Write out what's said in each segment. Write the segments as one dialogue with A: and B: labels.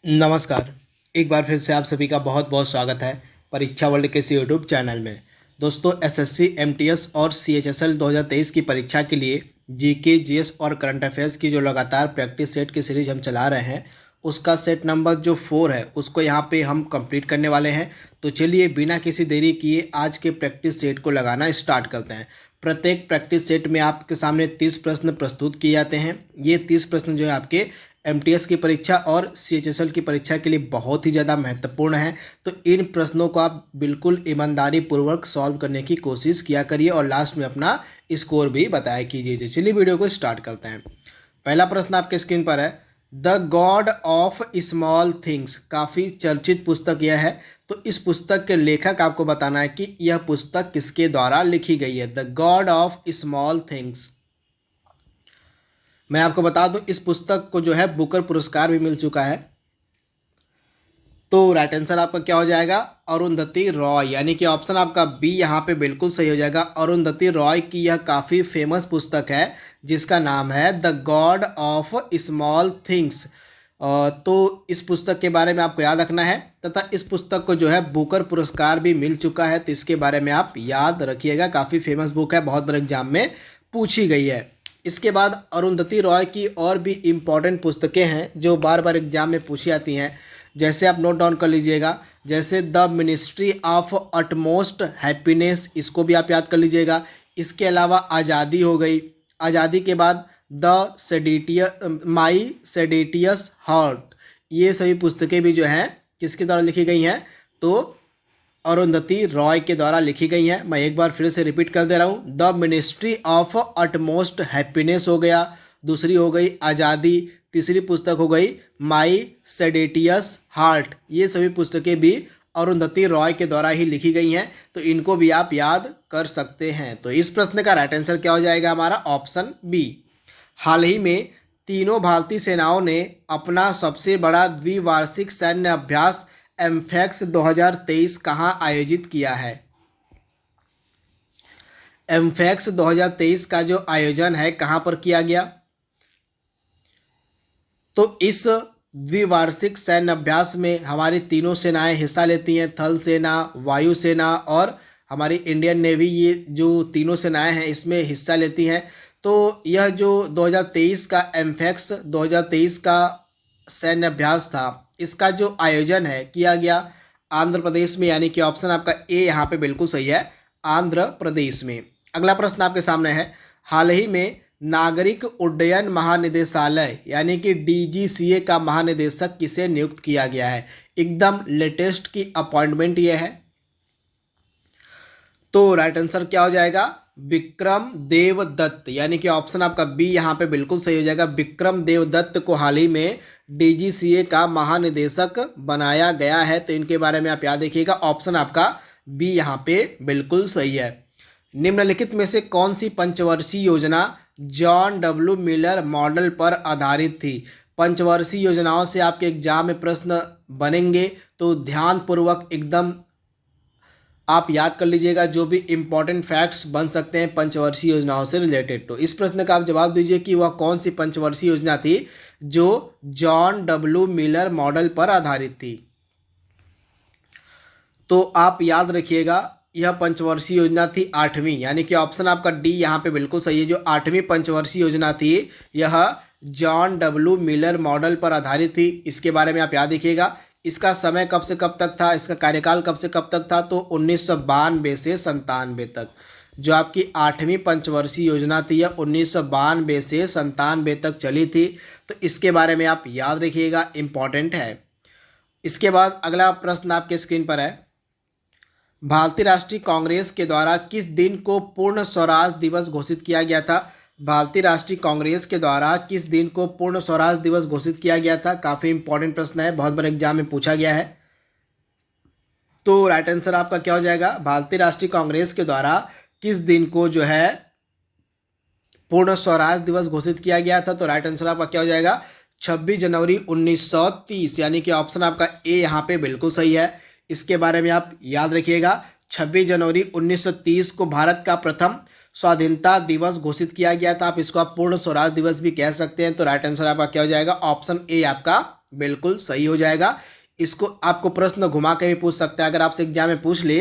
A: नमस्कार। एक बार फिर से आप सभी का बहुत बहुत स्वागत है परीक्षा वर्ल्ड के इस यूट्यूब चैनल में। दोस्तों, एसएससी, एमटीएस और सीएचएसएल 2023 की परीक्षा के लिए जीके, जीएस और करंट अफेयर्स की जो लगातार प्रैक्टिस सेट की सीरीज हम चला रहे हैं, उसका सेट नंबर जो 4 है उसको यहाँ पे हम कंप्लीट करने वाले हैं। तो चलिए बिना किसी देरी किए आज के प्रैक्टिस सेट को लगाना स्टार्ट करते हैं। प्रत्येक प्रैक्टिस सेट में आपके सामने 30 प्रश्न प्रस्तुत किए जाते हैं। ये 30 प्रश्न जो है आपके एमटीएस की परीक्षा और सीएचएसएल की परीक्षा के लिए बहुत ही ज़्यादा महत्वपूर्ण है। तो इन प्रश्नों को आप बिल्कुल ईमानदारी पूर्वक सॉल्व करने की कोशिश किया करिए और लास्ट में अपना स्कोर भी बताया कीजिए। चलिए वीडियो को स्टार्ट करते हैं। पहला प्रश्न आपके स्क्रीन पर है, the God of small things. काफ़ी चर्चित पुस्तक यह है। तो इस पुस्तक के लेखक आपको बताना है कि यह पुस्तक किसके द्वारा लिखी गई है। The God of small things. मैं आपको बता दूं, इस पुस्तक को जो है बुकर पुरस्कार भी मिल चुका है। तो राइट आंसर आपका क्या हो जाएगा? अरुंधति रॉय, यानी कि ऑप्शन आपका बी यहाँ पे बिल्कुल सही हो जाएगा। अरुंधति रॉय की यह काफ़ी फेमस पुस्तक है जिसका नाम है the God of small things. तो इस पुस्तक के बारे में आपको याद रखना है तथा इस पुस्तक को जो है बुकर पुरस्कार भी मिल चुका है। तो इसके बारे में आप याद रखिएगा। काफ़ी फेमस बुक है, बहुत बार एग्जाम में पूछी गई है। इसके बाद अरुंधति रॉय की और भी इम्पॉर्टेंट पुस्तकें हैं जो बार बार एग्जाम में पूछी जाती हैं। जैसे आप नोट डाउन कर लीजिएगा, जैसे the ministry of utmost happiness, इसको भी आप याद कर लीजिएगा। इसके अलावा आज़ादी हो गई। आज़ादी के बाद द माई सेडेटियस हार्ट, ये सभी पुस्तकें भी जो हैं किसके द्वारा लिखी गई हैं? तो अरुंधति रॉय के द्वारा लिखी गई हैं। मैं एक बार फिर से रिपीट कर दे रहा हूँ। The ministry of utmost happiness हो गया, दूसरी हो गई आज़ादी, तीसरी पुस्तक हो गई माई सेडेटियस हार्ट। ये सभी पुस्तकें भी अरुंधति रॉय के द्वारा ही लिखी गई हैं। तो इनको भी आप याद कर सकते हैं। तो इस प्रश्न का राइट आंसर क्या हो जाएगा हमारा? Option B. हाल ही में तीनों भारतीय सेनाओं ने अपना सबसे बड़ा द्विवार्षिक सैन्य अभ्यास एमफैक्स 2023 कहाँ आयोजित किया है? एमफैक्स 2023 का जो आयोजन है कहाँ पर किया गया? तो इस द्विवार्षिक सैन्य अभ्यास में हमारी तीनों सेनाएं हिस्सा लेती हैं। थल सेना, वायु सेना और हमारी इंडियन नेवी, ये जो तीनों सेनाएं हैं इसमें हिस्सा लेती हैं। तो यह जो 2023 का एमफैक्स 2023 का सैन्य अभ्यास था, इसका जो आयोजन है किया गया आंध्र प्रदेश में, यानी कि ऑप्शन आपका ए यहाँ पे बिल्कुल सही है, आंध्र प्रदेश में। अगला प्रश्न आपके सामने है, हाल ही में नागरिक उड्डयन महानिदेशालय यानी कि डीजीसीए का महानिदेशक किसे नियुक्त किया गया है? एकदम लेटेस्ट की अपॉइंटमेंट ये है। तो राइट आंसर क्या हो जाएगा? विक्रम देवदत्त, यानी कि ऑप्शन आपका बी यहाँ पे बिल्कुल सही हो जाएगा। विक्रम देवदत्त को हाल ही में डीजीसीए का महानिदेशक बनाया गया है। तो इनके बारे में आप याद रखिएगा। ऑप्शन आपका बी यहाँ पे बिल्कुल सही है। निम्नलिखित में से कौन सी पंचवर्षीय योजना जॉन डब्ल्यू मिलर मॉडल पर आधारित थी? पंचवर्षीय योजनाओं से आपके एग्जाम में प्रश्न बनेंगे, तो ध्यानपूर्वक एकदम आप याद कर लीजिएगा जो भी इम्पोर्टेंट फैक्ट्स बन सकते हैं पंचवर्षीय योजनाओं से रिलेटेड। तो इस प्रश्न का आप जवाब दीजिए कि वह कौन सी पंचवर्षीय योजना थी जो जॉन डब्ल्यू मिलर मॉडल पर आधारित थी। तो आप याद रखिएगा, यह पंचवर्षीय योजना थी 8वीं, यानी कि ऑप्शन आपका डी यहाँ पे बिल्कुल सही है। जो 8वीं पंचवर्षीय योजना थी यह जॉन डब्ल्यू मिलर मॉडल पर आधारित थी। इसके बारे में आप याद रखिएगा। इसका समय कब से कब तक था, इसका कार्यकाल कब से कब तक था? तो 1992 से 97 तक। जो आपकी 8वीं पंचवर्षीय योजना थी यह 1992 से 97 तक चली थी। तो इसके बारे में आप याद रखिएगा, इम्पॉर्टेंट है। इसके बाद अगला प्रश्न आपके स्क्रीन पर है, भारतीय राष्ट्रीय कांग्रेस के द्वारा किस दिन को पूर्ण स्वराज दिवस घोषित किया गया था? भारतीय राष्ट्रीय कांग्रेस के द्वारा किस दिन को पूर्ण स्वराज दिवस घोषित किया गया था? काफ़ी इंपॉर्टेंट प्रश्न है, बहुत बार एग्जाम में पूछा गया है। तो राइट आंसर आपका क्या हो जाएगा? भारतीय राष्ट्रीय कांग्रेस के द्वारा किस दिन को जो है पूर्ण स्वराज दिवस घोषित किया गया था? तो राइट आंसर आपका क्या हो जाएगा? 26 जनवरी 1930, यानी कि ऑप्शन आपका ए यहाँ पे बिल्कुल सही है। इसके बारे में आप याद रखिएगा। 26 जनवरी 1930 को भारत का प्रथम स्वाधीनता दिवस घोषित किया गया था। आप इसको आप पूर्ण स्वराज दिवस भी कह सकते हैं। तो राइट आंसर आपका क्या हो जाएगा? ऑप्शन ए आपका बिल्कुल सही हो जाएगा। इसको आपको प्रश्न घुमा के भी पूछ सकता है। अगर आपसे एग्जाम में पूछ ले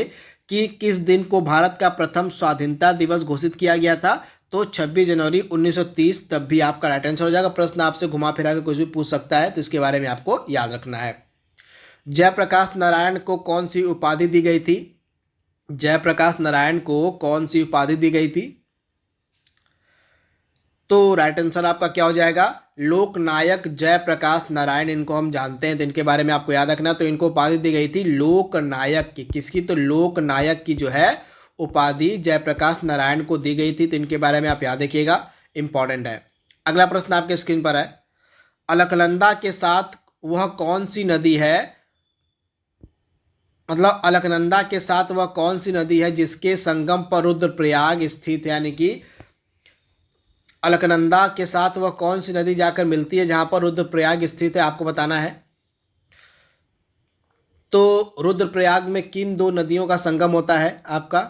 A: कि किस दिन को भारत का प्रथम स्वाधीनता दिवस घोषित किया गया था, तो 26 जनवरी 1930, तब भी आपका राइट आंसर हो जाएगा। प्रश्न आपसे घुमा फिरा के कुछ भी पूछ सकता है, तो इसके बारे में आपको याद रखना है। जयप्रकाश नारायण को कौन सी उपाधि दी गई थी? जयप्रकाश नारायण को कौन सी उपाधि दी गई थी? तो राइट आंसर आपका क्या हो जाएगा? लोकनायक जयप्रकाश नारायण, इनको हम जानते हैं, तो इनके बारे में आपको याद रखना। तो इनको उपाधि दी गई थी लोकनायक की। किसकी? तो लोकनायक की जो है उपाधि जयप्रकाश नारायण को दी गई थी, तो इनके बारे में आप याद रखिएगा, इंपॉर्टेंट है। अगला प्रश्न आपके स्क्रीन पर है, अलकनंदा के साथ वह कौन सी नदी है, मतलब अलकनंदा के साथ वह कौन सी नदी है जिसके संगम पर रुद्रप्रयाग स्थित है? यानी कि अलकनंदा के साथ वह कौन सी नदी जाकर मिलती है जहां पर रुद्रप्रयाग स्थित है, आपको बताना है। तो रुद्रप्रयाग में किन दो नदियों का संगम होता है आपका?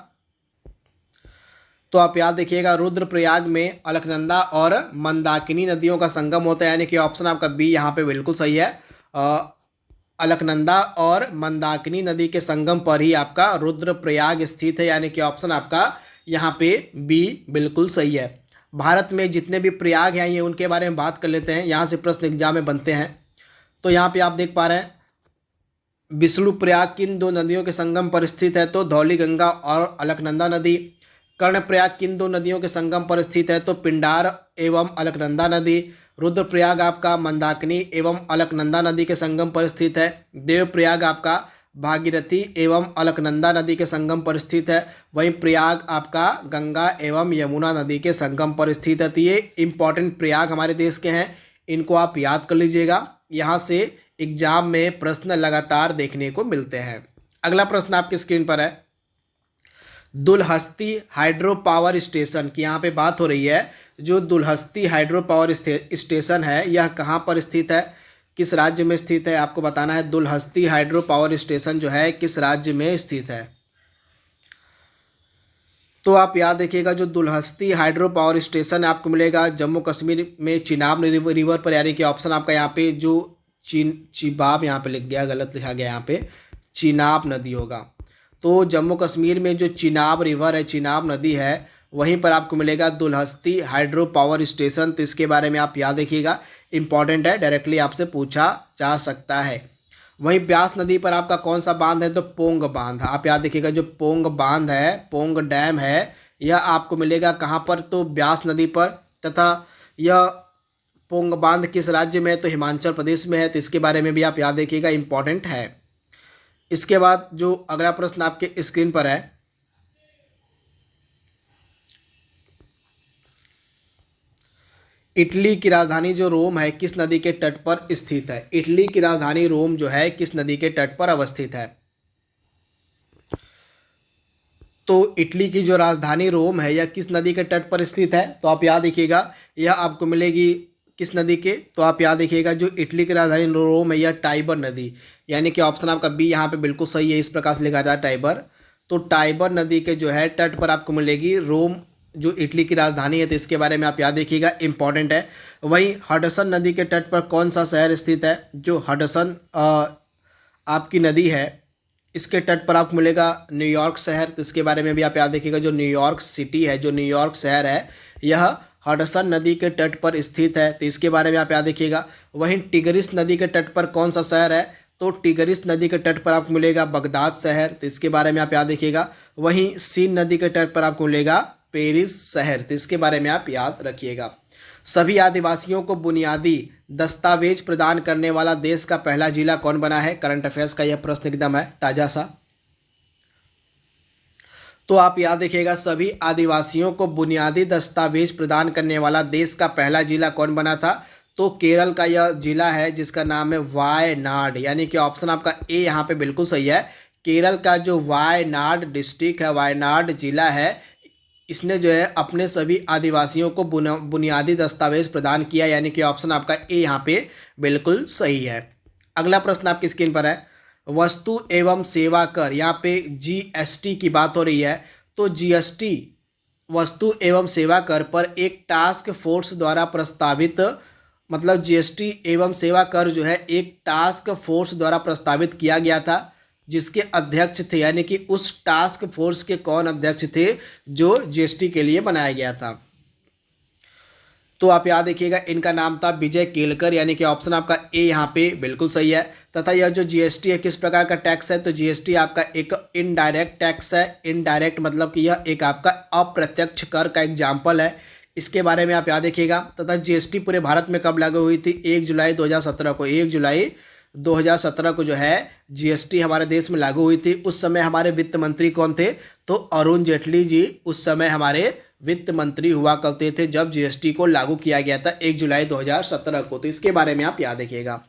A: तो आप याद देखिएगा, रुद्रप्रयाग में अलकनंदा और मंदाकिनी नदियों का संगम होता है, यानी कि ऑप्शन आपका बी यहाँ पे बिल्कुल सही है। अलकनंदा और मंदाकिनी नदी के संगम पर ही आपका रुद्रप्रयाग स्थित है, यानी कि ऑप्शन आपका यहाँ पे बी बिल्कुल सही है। भारत में जितने भी प्रयाग हैं ये उनके बारे में बात कर लेते हैं, यहाँ से प्रश्न एग्जाम में बनते हैं। तो यहाँ पे आप देख पा रहे हैं, विष्णु प्रयाग किन दो नदियों के संगम पर स्थित है? तो धौली गंगा और अलकनंदा नदी। कर्णप्रयाग किन दो नदियों के संगम पर स्थित है? तो पिंडार एवं अलकनंदा नदी। रुद्रप्रयाग आपका मंदाकिनी एवं अलकनंदा नदी के संगम पर स्थित है। देवप्रयाग आपका भागीरथी एवं अलकनंदा नदी के संगम पर स्थित है। वहीं प्रयाग आपका गंगा एवं यमुना नदी के संगम पर स्थित है। तो ये इंपॉर्टेंट प्रयाग हमारे देश के हैं, इनको आप याद कर लीजिएगा, यहाँ से एग्जाम में प्रश्न लगातार देखने को मिलते हैं। अगला प्रश्न आपकी स्क्रीन पर है, दुलहस्ती हाइड्रो पावर स्टेशन की यहाँ पे बात हो रही है। जो दुलहस्ती हाइड्रो पावर स्टेशन है यह कहाँ पर स्थित है, किस राज्य में स्थित है, आपको बताना है। दुलहस्ती हाइड्रो पावर स्टेशन जो है किस राज्य में स्थित है? तो आप याद रखिएगा, जो दुलहस्ती हाइड्रो पावर स्टेशन आपको मिलेगा जम्मू कश्मीर में चिनाब रिवर पर, यानी कि ऑप्शन आपका यहाँ पे जो चिबाब यहाँ पे लिख गया, गलत लिखा गया, यहाँ पे चिनाब नदी होगा। तो जम्मू कश्मीर में जो चिनाब रिवर है, चिनाब नदी है, वहीं पर आपको मिलेगा दुलहस्ती हाइड्रो पावर स्टेशन। तो इसके बारे में आप याद रखिएगा, इंपॉर्टेंट है, डायरेक्टली आपसे पूछा जा सकता है। वहीं ब्यास नदी पर आपका कौन सा बांध है? तो पोंग बांध। आप याद रखिएगा, जो पोंग बांध है, पोंग डैम है, यह आपको मिलेगा कहाँ पर? तो ब्यास नदी पर। तथा यह पोंग बांध किस राज्य में है? तो हिमाचल प्रदेश में है। तो इसके बारे में भी आप याद रखिएगा, इंपॉर्टेंट है। इसके बाद जो अगला प्रश्न आपके स्क्रीन पर है, इटली की राजधानी जो रोम है किस नदी के तट पर स्थित है? इटली की राजधानी रोम जो है किस नदी के तट पर अवस्थित है? तो इटली की जो राजधानी रोम है यह किस नदी के तट पर स्थित है? तो आप याद रखिएगा, यह आपको मिलेगी किस नदी के? तो आप याद रखिएगा, जो इटली की राजधानी रोम है यह टाइबर नदी, यानी कि ऑप्शन आपका बी यहाँ पे बिल्कुल सही है। इस प्रकार से लिखा जाए टाइबर। तो टाइबर नदी के जो है तट पर आपको मिलेगी रोम, जो इटली की राजधानी है। तो इसके बारे में आप याद रखिएगा, इंपॉर्टेंट है। वहीं हडसन नदी के तट पर कौन सा शहर स्थित है? जो हडसन आपकी नदी है, इसके तट पर आपको मिलेगा न्यूयॉर्क शहर। तो इसके बारे में भी आप याद रखिएगा, जो न्यूयॉर्क सिटी है, जो न्यूयॉर्क शहर है, यह हडसन नदी के तट पर स्थित है। तो इसके बारे में आप याद रखिएगा। वहीं टिगरिस नदी के तट पर कौन सा शहर है? तो टिगरिस नदी के तट पर आपको मिलेगा बगदाद शहर। तो इसके बारे में आप याद रखिएगा। वहीं सीन नदी के तट पर आपको मिलेगा पेरिस शहर। तो इसके बारे में आप याद रखिएगा। सभी आदिवासियों को बुनियादी दस्तावेज प्रदान करने वाला देश का पहला जिला कौन बना है? करंट अफेयर्स का यह प्रश्न एकदम है ताजा सा। तो आप याद रखिएगा, सभी आदिवासियों को बुनियादी दस्तावेज प्रदान करने वाला देश का पहला जिला कौन बना था? तो केरल का यह जिला है जिसका नाम है वायनाड, यानी कि ऑप्शन आपका ए यहाँ पे बिल्कुल सही है। केरल का जो वायनाड डिस्ट्रिक्ट है, वायनाड जिला है, इसने जो है अपने सभी आदिवासियों को बुनियादी दस्तावेज प्रदान किया, यानी कि ऑप्शन आपका ए यहाँ पे बिल्कुल सही है। अगला प्रश्न आपकी स्क्रीन पर है, वस्तु एवं सेवा कर, यहाँ पे जीएसटी की बात हो रही है। तो जीएसटी वस्तु एवं सेवा कर पर एक टास्क फोर्स द्वारा प्रस्तावित मतलब जीएसटी एवं सेवा कर जो है एक टास्क फोर्स द्वारा प्रस्तावित किया गया था, जिसके अध्यक्ष थे, यानी कि उस टास्क फोर्स के कौन अध्यक्ष थे जो जीएसटी के लिए बनाया गया था। तो आप याद रखिएगा, इनका नाम था विजय केलकर, यानी कि ऑप्शन आपका ए यहाँ पे बिल्कुल सही है। तथा यह जो जीएसटी है किस प्रकार का टैक्स है, तो जीएसटी आपका एक इनडायरेक्ट टैक्स है। इनडायरेक्ट मतलब कि यह एक आपका अप्रत्यक्ष कर का एग्जाम्पल है, इसके बारे में आप याद रखिएगा। तथा जीएसटी पूरे भारत में कब लागू हुई थी, 1 जुलाई 2017 को। 1 जुलाई 2017 को जो है जीएसटी हमारे देश में लागू हुई थी। उस समय हमारे वित्त मंत्री कौन थे, तो अरुण जेटली जी उस समय हमारे वित्त मंत्री हुआ करते थे जब जीएसटी को लागू किया गया था 1 जुलाई 2017 को। तो इसके बारे में आप याद रखिएगा।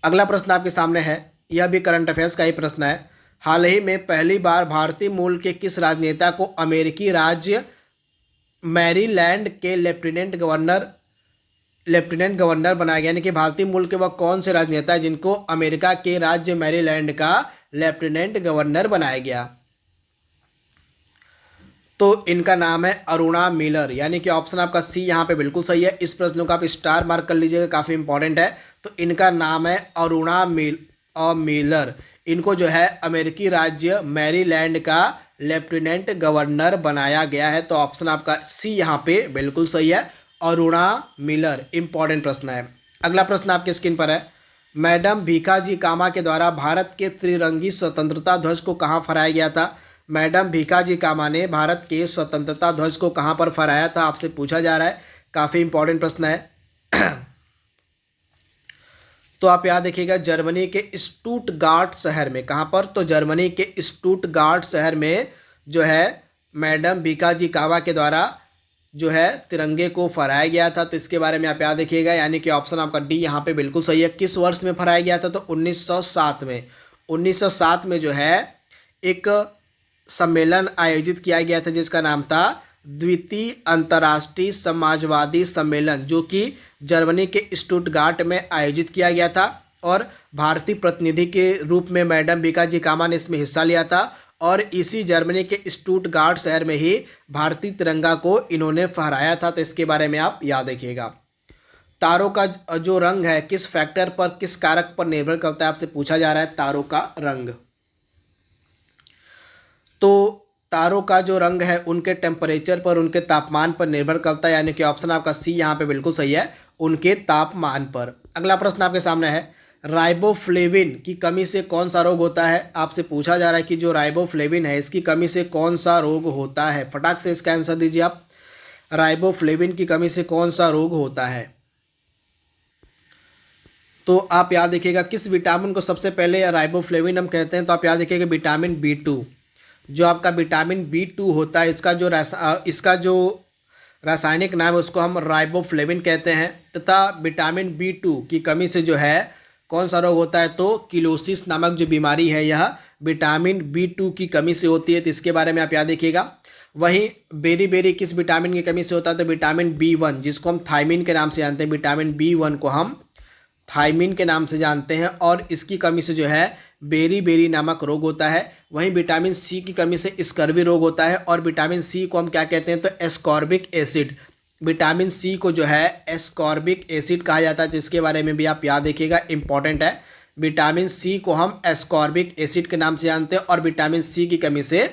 A: अगला प्रश्न आपके सामने है, यह भी करंट अफेयर्स का ही प्रश्न है। हाल ही में पहली बार भारतीय मूल के किस राजनेता को अमेरिकी राज्य मैरीलैंड के लेफ्टिनेंट गवर्नर बनाया गया, यानी कि भारतीय मूल के वह कौन से राजनेता है जिनको अमेरिका के राज्य मैरीलैंड का लेफ्टिनेंट गवर्नर बनाया गया, तो इनका नाम है अरुणा मिलर, यानी कि ऑप्शन आपका सी यहाँ पे बिल्कुल सही है। इस प्रश्न को आप स्टार मार्क कर लीजिएगा, काफ़ी इंपॉर्टेंट है। तो इनका नाम है अरुणा मिलर। इनको जो है अमेरिकी राज्य मैरीलैंड का लेफ्टिनेंट गवर्नर बनाया गया है, तो ऑप्शन आपका सी यहाँ पे बिल्कुल सही है, अरुणा मिलर। इंपॉर्टेंट प्रश्न है। अगला प्रश्न आपके स्क्रीन पर है, मैडम भीखाजी कामा के द्वारा भारत के त्रिरंगी स्वतंत्रता ध्वज को कहाँ फहराया गया था। मैडम भीखाजी कामा ने भारत के स्वतंत्रता ध्वज को कहाँ पर फहराया था, आपसे पूछा जा रहा है। काफ़ी इंपॉर्टेंट प्रश्न है। तो आप याद रखिएगा, जर्मनी के स्टुटगार्ट शहर में। कहाँ पर, तो जर्मनी के स्टुटगार्ट शहर में जो है मैडम भीखाजी कामा के द्वारा जो है तिरंगे को फहराया गया था। तो इसके बारे में आप याद रखिएगा, यानी कि ऑप्शन आपका डी यहाँ पे बिल्कुल सही है। किस वर्ष में फहराया गया था, तो 1907 में। 1907 में जो है एक सम्मेलन आयोजित किया गया था जिसका नाम था द्वितीय अंतर्राष्ट्रीय समाजवादी सम्मेलन, जो कि जर्मनी के स्टुटगार्ट में आयोजित किया गया था। और भारतीय प्रतिनिधि के रूप में मैडम भीखाजी कामा ने इसमें हिस्सा लिया था, और इसी जर्मनी के स्टुटगार्ट शहर में ही भारतीय तिरंगा को इन्होंने फहराया था। तो इसके बारे में आप याद रखिएगा। तारों का जो रंग है किस फैक्टर पर, किस कारक पर निर्भर करता है, आपसे पूछा जा रहा है तारों का रंग। तो तारों का जो रंग है उनके टेम्परेचर पर, उनके तापमान पर निर्भर करता है, यानी कि ऑप्शन आपका सी यहाँ पे बिल्कुल सही है, उनके तापमान पर। अगला प्रश्न आपके सामने है, राइबोफ्लेविन की कमी से कौन सा रोग होता है। आपसे पूछा जा रहा है कि जो राइबोफ्लेविन है इसकी कमी से कौन सा रोग होता है। फटाक से इसका आंसर दीजिए आप, राइबोफ्लेविन की कमी से कौन सा रोग होता है। तो आप याद रखिएगा, किस विटामिन को सबसे पहले राइबोफ्लेविन हम कहते हैं, तो आप याद रखिएगा विटामिन B2। जो आपका विटामिन B2 होता है, इसका जो रासायनिक नाम है उसको हम राइबोफ्लेविन कहते हैं। तथा विटामिन B2 की कमी से जो है कौन सा रोग होता है, तो किलोसिस नामक जो बीमारी है यह विटामिन B2 की कमी से होती है। तो इसके बारे में आप याद रखिएगा। वहीं बेरी किस विटामिन की कमी से होता है, तो विटामिन B1, जिसको हम थायमिन के नाम से जानते हैं। विटामिन B1 को हम थायमिन के नाम से जानते हैं, और इसकी कमी से जो है बेरी नामक रोग होता है। वहीं विटामिन सी की कमी से स्कर्वी रोग होता है, और विटामिन सी को हम क्या कहते हैं, तो एस्कॉर्बिक एसिड। विटामिन सी को जो है एस्कॉर्बिक एसिड कहा जाता है, जिसके बारे में भी आप याद रखिएगा, इंपॉर्टेंट है। विटामिन सी को हम एस्कॉर्बिक एसिड के नाम से जानते हैं, और विटामिन सी की कमी से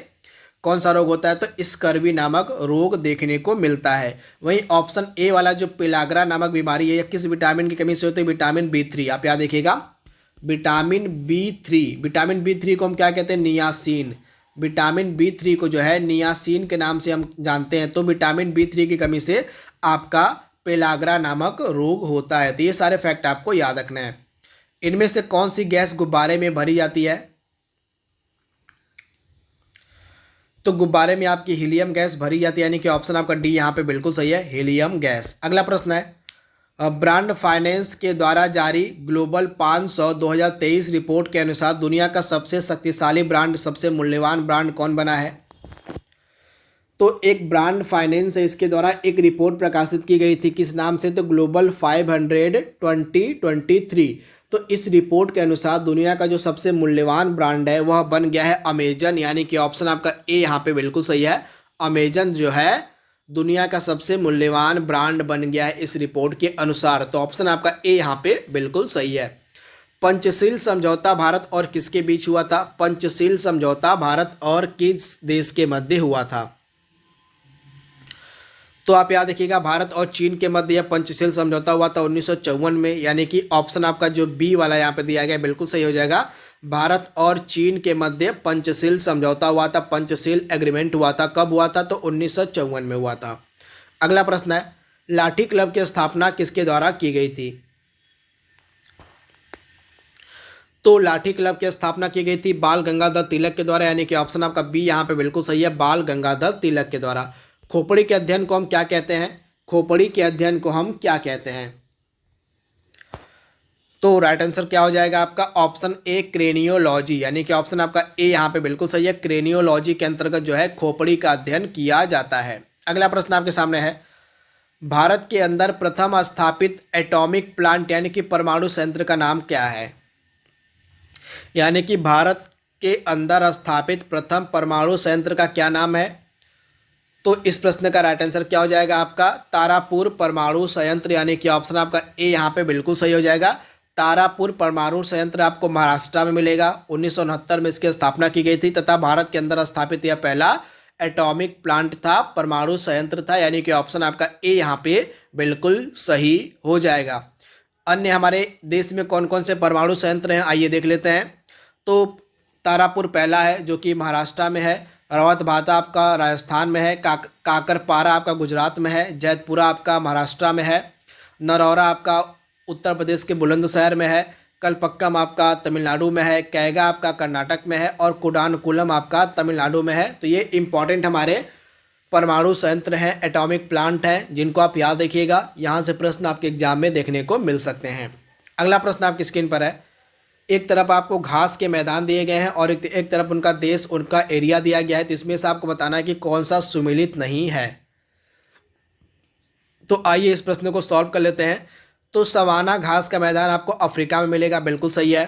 A: कौन सा रोग होता है, तो स्कर्वी नामक रोग देखने को मिलता है। वहीं ऑप्शन ए वाला जो पेलाग्रा नामक बीमारी है, यह किस विटामिन की कमी से होती है, विटामिन B3। आप याद रखिएगा, विटामिन B3 को हम क्या कहते हैं, नियासिन। विटामिन B3 को जो है नियासिन के नाम से हम जानते हैं। तो विटामिन B3 की कमी से आपका पेलाग्रा नामक रोग होता है। तो ये सारे फैक्ट आपको याद रखना है। इनमें से कौन सी गैस गुब्बारे में भरी जाती है, तो गुब्बारे में आपकी हीलियम गैस भरी जाती है, यानी कि ऑप्शन आपका डी यहाँ पे बिल्कुल सही है, हीलियम गैस। अगला प्रश्न है, ब्रांड फाइनेंस के द्वारा जारी ग्लोबल 500 2023 रिपोर्ट के अनुसार दुनिया का सबसे शक्तिशाली ब्रांड, सबसे मूल्यवान ब्रांड कौन बना है। तो एक ब्रांड फाइनेंस है, इसके द्वारा एक रिपोर्ट प्रकाशित की गई थी, किस नाम से, तो ग्लोबल 500 2023। तो इस रिपोर्ट के अनुसार दुनिया का जो सबसे मूल्यवान ब्रांड है वह बन गया है अमेजन, यानी कि ऑप्शन आपका ए यहाँ पे बिल्कुल सही है। अमेजन जो है दुनिया का सबसे मूल्यवान ब्रांड बन गया है इस रिपोर्ट के अनुसार। तो ऑप्शन आपका ए यहाँ पे बिल्कुल सही है। पंचशील समझौता भारत और किसके बीच हुआ था? पंचशील समझौता भारत और किस देश के मध्य हुआ था? तो आप याद रखिएगा, भारत और चीन के मध्य यह पंचशील समझौता हुआ था 1954 में, यानी कि ऑप्शन आपका जो बी वाला यहाँ पे दिया गया बिल्कुल सही हो जाएगा। भारत और चीन के मध्य पंचशील समझौता हुआ था, पंचशील एग्रीमेंट हुआ था। कब हुआ था? तो 1954 में हुआ था। अगला प्रश्न है, लाठी क्लब की स्थापना किसके द्वारा की गई थी? तो लाठी क्लब की स्थापना की गई थी बाल गंगाधर तिलक के द्वारा, यानी कि ऑप्शन आपका बी यहाँ पे बिल्कुल सही है, बाल गंगाधर तिलक के द्वारा। खोपड़ी के अध्ययन को हम क्या कहते हैं? खोपड़ी के अध्ययन को हम क्या कहते हैं? तो राइट आंसर क्या हो जाएगा आपका? ऑप्शन ए क्रेनियोलॉजी, यानी कि ऑप्शन आपका ए यहाँ पे बिल्कुल सही है। क्रेनियोलॉजी के अंतर्गत जो है खोपड़ी का अध्ययन किया जाता है। अगला प्रश्न आपके सामने है, भारत के अंदर प्रथम स्थापित एटॉमिक प्लांट यानी कि परमाणु संयंत्र का नाम क्या है? यानी कि भारत के अंदर स्थापित प्रथम परमाणु संयंत्र का क्या नाम है? तो इस प्रश्न का राइट आंसर क्या हो जाएगा आपका? तारापुर परमाणु संयंत्र, यानी कि ऑप्शन आपका ए यहाँ पे बिल्कुल सही हो जाएगा। तारापुर परमाणु संयंत्र आपको महाराष्ट्र में मिलेगा। 1969 में इसकी स्थापना की गई थी तथा भारत के अंदर स्थापित यह पहला एटॉमिक प्लांट था, परमाणु संयंत्र था, यानी कि ऑप्शन आपका ए यहाँ पे बिल्कुल सही हो जाएगा। अन्य हमारे देश में कौन कौन से परमाणु संयंत्र हैं, आइए देख लेते हैं। तो तारापुर पहला है जो कि महाराष्ट्र में है, रावत भाता आपका राजस्थान में है, काकरपारा आपका गुजरात में है, जैतपुरा आपका महाराष्ट्र में है, नरौरा आपका उत्तर प्रदेश के बुलंदशहर में है, कलपक्कम आपका तमिलनाडु में है, कैगा आपका कर्नाटक में है और कुडानकुलम आपका तमिलनाडु में है। तो ये इंपॉर्टेंट हमारे परमाणु संयंत्र हैं, एटॉमिक प्लांट हैं, जिनको आप याद रखिएगा। यहाँ से प्रश्न आपके एग्जाम में देखने को मिल सकते हैं। अगला प्रश्न आपकी स्क्रीन पर है, एक तरफ आपको घास के मैदान दिए गए हैं और एक तरफ उनका देश, उनका एरिया दिया गया है। तो इसमें से आपको बताना है कि कौन सा सुमेलित नहीं है। तो आइए इस प्रश्न को सॉल्व कर लेते हैं। तो सवाना घास का मैदान आपको अफ्रीका में मिलेगा, बिल्कुल सही है।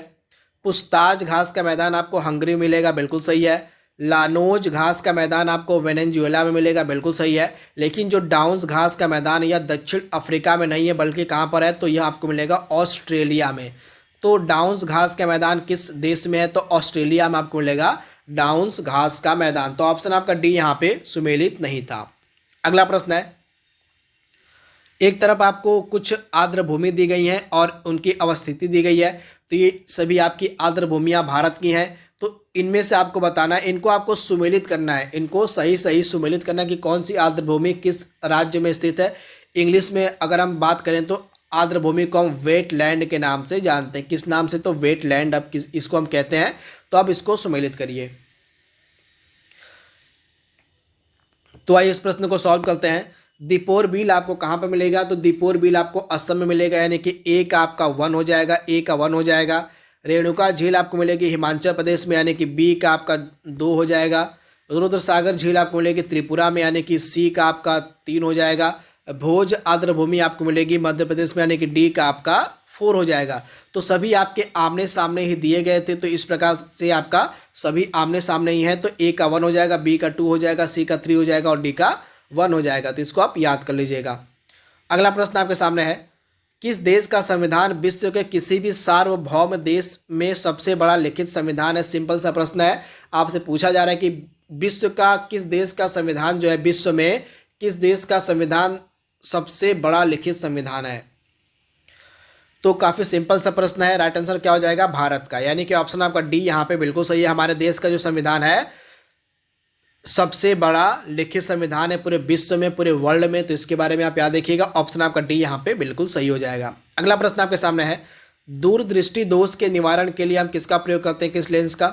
A: पुस्ताज घास का मैदान आपको हंगरी में मिलेगा, बिल्कुल सही है। लानोज घास का मैदान आपको वेनेजुएला में मिलेगा, बिल्कुल सही है। लेकिन जो डाउन्स घास का मैदान यह दक्षिण अफ्रीका में नहीं है, बल्कि कहाँ पर है? तो यह आपको मिलेगा ऑस्ट्रेलिया में। तो डाउन्स घास का मैदान किस देश में है? तो ऑस्ट्रेलिया में आपको मिलेगा डाउन्स घास का मैदान। तो ऑप्शन आपका डी यहाँ पे सुमेलित नहीं था। अगला प्रश्न है, एक तरफ आपको कुछ आर्द्र भूमि दी गई है और उनकी अवस्थिति दी गई है। तो ये सभी आपकी आर्द्र भूमियाँ भारत की हैं। तो इनमें से आपको बताना है, इनको आपको सुमेलित करना है, इनको सही सही सुमेलित करना है कि कौन सी आर्द्र भूमि किस राज्य में स्थित है। इंग्लिश में अगर हम बात करें तो आर्द्र भूमि को हम वेटलैंड के नाम से जानते हैं। किस नाम से? तो वेटलैंड, अब किस इसको हम कहते हैं। तो अब इसको सुमेलित करिए। तो आइए इस प्रश्न को सॉल्व करते हैं। दीपोर बिल आपको कहाँ पे मिलेगा? तो दीपोर बिल आपको असम में मिलेगा, यानी कि ए का आपका 1 हो जाएगा, ए का 1 हो जाएगा। रेणुका झील आपको मिलेगी हिमाचल प्रदेश में, यानी कि बी का आपका 2 हो जाएगा। रुद्र सागर झील आपको मिलेगी त्रिपुरा में, यानी कि सी का आपका 3 हो जाएगा। भोज आर्द्र भूमि आपको मिलेगी मध्य प्रदेश में, यानी कि डी का आपका 4 हो जाएगा। तो सभी आपके आमने सामने ही दिए गए थे, तो इस प्रकार से आपका सभी आमने सामने ही है। तो ए का 1 हो जाएगा, बी का 2 हो जाएगा, सी का 3 हो जाएगा और डी का 1 हो जाएगा। तो इसको आप याद कर लीजिएगा। अगला प्रश्न आपके सामने है, किस देश का संविधान विश्व के किसी भी सार्वभौम देश में सबसे बड़ा लिखित संविधान है? सिंपल सा प्रश्न है, आपसे पूछा जा रहा है कि विश्व का किस देश का संविधान जो है, विश्व में किस देश का संविधान सबसे बड़ा लिखित संविधान है? तो काफ़ी सिंपल सा प्रश्न है। राइट आंसर क्या हो जाएगा? भारत का, यानी कि ऑप्शन आपका डी यहाँ पे बिल्कुल सही है। हमारे देश का जो संविधान है सबसे बड़ा लिखित संविधान है पूरे विश्व में, पूरे वर्ल्ड में। तो इसके बारे में आप याद रखिएगा, ऑप्शन आपका डी यहाँ पे बिल्कुल सही हो जाएगा। अगला प्रश्न आपके सामने है, दूरदृष्टि दोष के निवारण के लिए हम किसका प्रयोग करते हैं? किस लेंस का?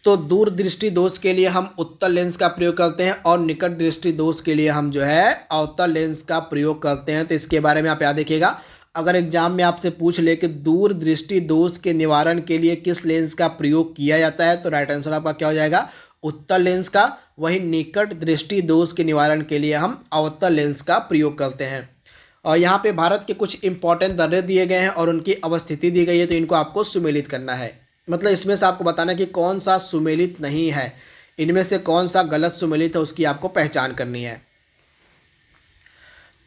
A: तो दूरदृष्टि दोष के लिए हम उत्तल लेंस का प्रयोग करते हैं और निकट दृष्टि दोष के लिए हम जो है अवतल लेंस का प्रयोग करते हैं। तो इसके बारे में आप याद रखिएगा। अगर एग्जाम में आपसे पूछ ले कि दूरदृष्टि दोष के निवारण के लिए किस लेंस का प्रयोग किया जाता है, तो राइट आंसर आपका क्या हो जाएगा? उत्तल लेंस का। वही निकट दृष्टि दोष के निवारण के लिए हम अवतल लेंस का प्रयोग करते हैं। और यहाँ पे भारत के कुछ इंपॉर्टेंट दर्रे दिए गए हैं और उनकी अवस्थिति दी गई है, तो इनको आपको सुमेलित करना है। मतलब इसमें से आपको बताना कि कौन सा सुमेलित नहीं है। इनमें से कौन सा गलत सुमेलित है उसकी आपको पहचान करनी है।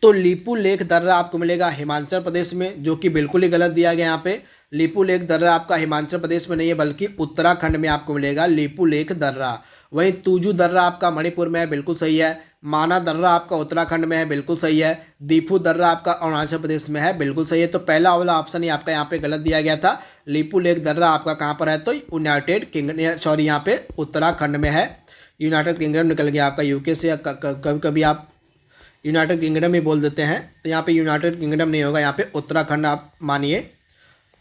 A: तो लिपुलेख दर्रा आपको मिलेगा हिमाचल प्रदेश में, जो कि बिल्कुल ही गलत दिया गया यहाँ पे। लिपुलेख दर्रा आपका हिमाचल प्रदेश में नहीं है बल्कि उत्तराखंड में आपको मिलेगा लिपुलेख दर्रा। वहीं तुजू दर्रा आपका मणिपुर में है, बिल्कुल सही है। माना दर्रा आपका उत्तराखंड में है, बिल्कुल सही है। दीफू दर्रा आपका अरुणाचल प्रदेश में है, बिल्कुल सही है। तो पहला वाला ऑप्शन ही आपका यहाँ पे गलत दिया गया था। लिपुलेख दर्रा आपका कहाँ पर है, तो यूनाइटेड किंगडम, सॉरी यहाँ पे उत्तराखंड में है। यूनाइटेड किंगडम निकल गया आपका यूके से, कभी कभी आप यूनाइटेड किंगडम ही बोल देते हैं, तो यहाँ पे यूनाइटेड किंगडम नहीं होगा, यहाँ पे उत्तराखंड आप मानिए।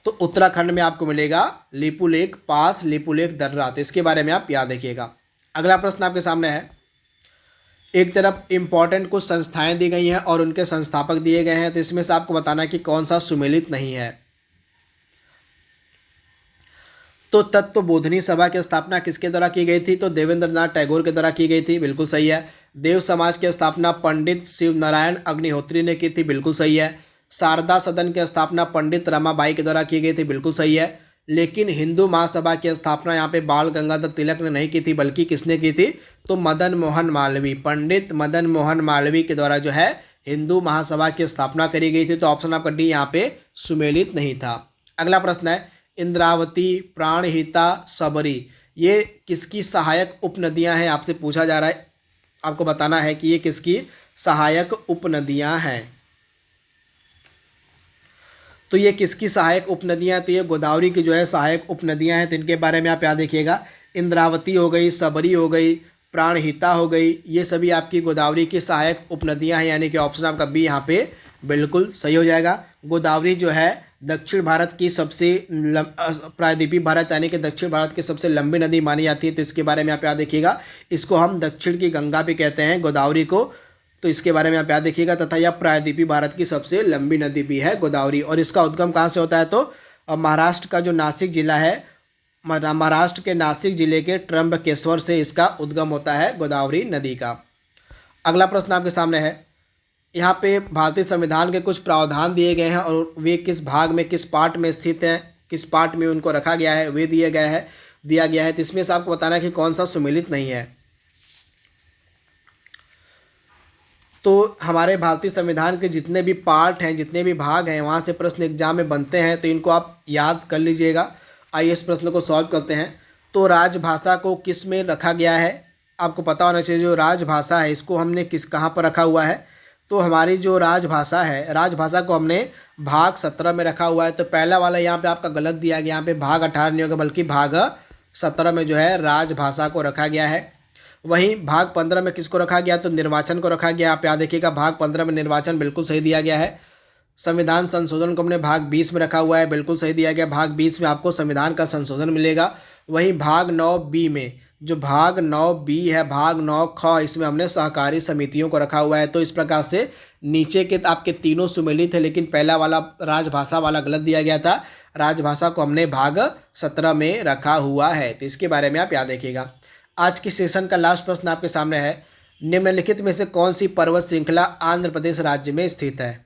A: तो उत्तराखंड में आपको मिलेगा लिपुलेख पास, लिपुलेख दर्रा। तो इसके बारे में आप याद रखिएगा। अगला प्रश्न आपके सामने है, एक तरफ इंपॉर्टेंट कुछ संस्थाएं दी गई हैं और उनके संस्थापक दिए गए हैं, तो इसमें से आपको बताना है कि कौन सा सुमेलित नहीं है। तो तत्वबोधिनी सभा की स्थापना किसके द्वारा की गई थी, तो देवेंद्रनाथ टैगोर के द्वारा की गई थी, बिल्कुल सही है। देव समाज की स्थापना पंडित शिव नारायण अग्निहोत्री ने की थी, बिल्कुल सही है। शारदा सदन की स्थापना पंडित रमाबाई के द्वारा की गई थी, बिल्कुल सही है। लेकिन हिंदू महासभा की स्थापना यहाँ पे बाल गंगाधर तिलक ने नहीं की थी, बल्कि किसने की थी, तो मदन मोहन मालवीय, पंडित मदन मोहन मालवीय के द्वारा जो है हिंदू महासभा की स्थापना करी गई थी। तो ऑप्शन आपका डी यहाँ पे सुमेलित नहीं था। अगला प्रश्न है, इंद्रावती, प्राणहिता, सबरी, ये किसकी सहायक उपनदियां हैं, आपसे पूछा जा रहा है। आपको बताना है कि ये किसकी सहायक उपनदियां हैं। तो ये किसकी सहायक उपनदियां, तो ये गोदावरी की जो है सहायक उपनदियां हैं। तो इनके बारे में आप याद रखिएगा। इंद्रावती हो गई, सबरी हो गई, प्राणहिता हो गई, ये सभी आपकी गोदावरी की सहायक उपनदियां हैं, यानी कि ऑप्शन आपका बी यहाँ पे बिल्कुल सही हो जाएगा। गोदावरी जो है दक्षिण भारत की सबसे प्रायद्वीपीय भारत यानी कि दक्षिण भारत की सबसे लंबी नदी मानी जाती है। तो इसके बारे में आप याद रखिएगा। इसको हम दक्षिण की गंगा भी कहते हैं गोदावरी को, तो इसके बारे में आप याद रखिएगा। तथा यह प्रायद्वीपीय भारत की सबसे लंबी नदी भी है गोदावरी। और इसका उद्गम कहाँ से होता है, तो महाराष्ट्र का जो नासिक जिला है, महाराष्ट्र के नासिक जिले के त्र्यंबकेश्वर से इसका उद्गम होता है गोदावरी नदी का। अगला प्रश्न आपके सामने है, यहाँ पे भारतीय संविधान के कुछ प्रावधान दिए गए हैं और वे किस भाग में, किस पार्ट में स्थित हैं, किस पार्ट में उनको रखा गया है, वे दिया गया है। तो इसमें से आपको बताना है कि कौन सा सुमेलित नहीं है। तो हमारे भारतीय संविधान के जितने भी पार्ट हैं, जितने भी भाग हैं, वहाँ से प्रश्न एग्जाम में बनते हैं, तो इनको आप याद कर लीजिएगा। आइए इस प्रश्न को सॉल्व करते हैं। तो राजभाषा को किस में रखा गया है, आपको पता होना चाहिए। जो राजभाषा है इसको हमने कहाँ पर रखा हुआ है, तो हमारी जो राजभाषा है, राजभाषा को हमने भाग 17 में रखा हुआ है। तो पहला वाला यहाँ पे आपका गलत दिया गया, यहाँ पे भाग 18 नहीं होगा बल्कि भाग 17 में जो है राजभाषा को रखा गया है। वहीं भाग 15 में किसको रखा गया, तो निर्वाचन को रखा गया। आप याद देखिएगा, भाग 15 में निर्वाचन बिल्कुल सही दिया गया है। संविधान संशोधन को हमने भाग 20 में रखा हुआ है, बिल्कुल सही दिया गया। भाग 20 में आपको संविधान का संशोधन मिलेगा। वहीं भाग 9B में, जो भाग 9B है, भाग 9ख, इसमें हमने सहकारी समितियों को रखा हुआ है। तो इस प्रकार से नीचे के आपके तीनों सुमेलित थे, लेकिन पहला वाला राजभाषा वाला गलत दिया गया था। राजभाषा को हमने भाग 17 में रखा हुआ है। तो इसके बारे में आप याद रखिएगा। आज के सेशन का लास्ट प्रश्न आपके सामने है, निम्नलिखित में से कौन सी पर्वत श्रृंखला आंध्र प्रदेश राज्य में स्थित है।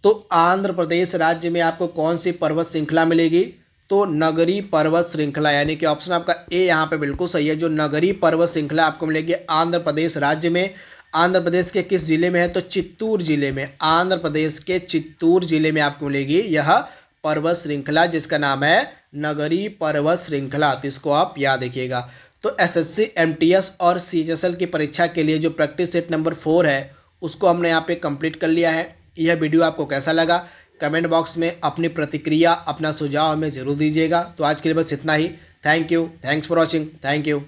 A: तो आंध्र प्रदेश राज्य में आपको कौन सी पर्वत श्रृंखला मिलेगी, तो नगरी पर्वत श्रृंखला, यानी कि ऑप्शन आपका ए यहाँ पे बिल्कुल सही है। जो नगरी पर्वत श्रृंखला आपको मिलेगी आंध्र प्रदेश राज्य में। आंध्र प्रदेश के किस जिले में है, तो चित्तूर जिले में। आंध्र प्रदेश के चित्तूर जिले में आपको मिलेगी यह पर्वत श्रृंखला, जिसका नाम है नगरी पर्वत श्रृंखला। तो इसको आप याद रखिएगा। तो एसएससी, एमटीएस और सीएचएसएल की परीक्षा के लिए जो प्रैक्टिस सेट नंबर 4 है उसको हमने यहाँ पे कंप्लीट कर लिया है। यह वीडियो आपको कैसा लगा, कमेंट बॉक्स में अपनी प्रतिक्रिया, अपना सुझाव हमें ज़रूर दीजिएगा। तो आज के लिए बस इतना ही। Thank you, thanks for watching, thank you.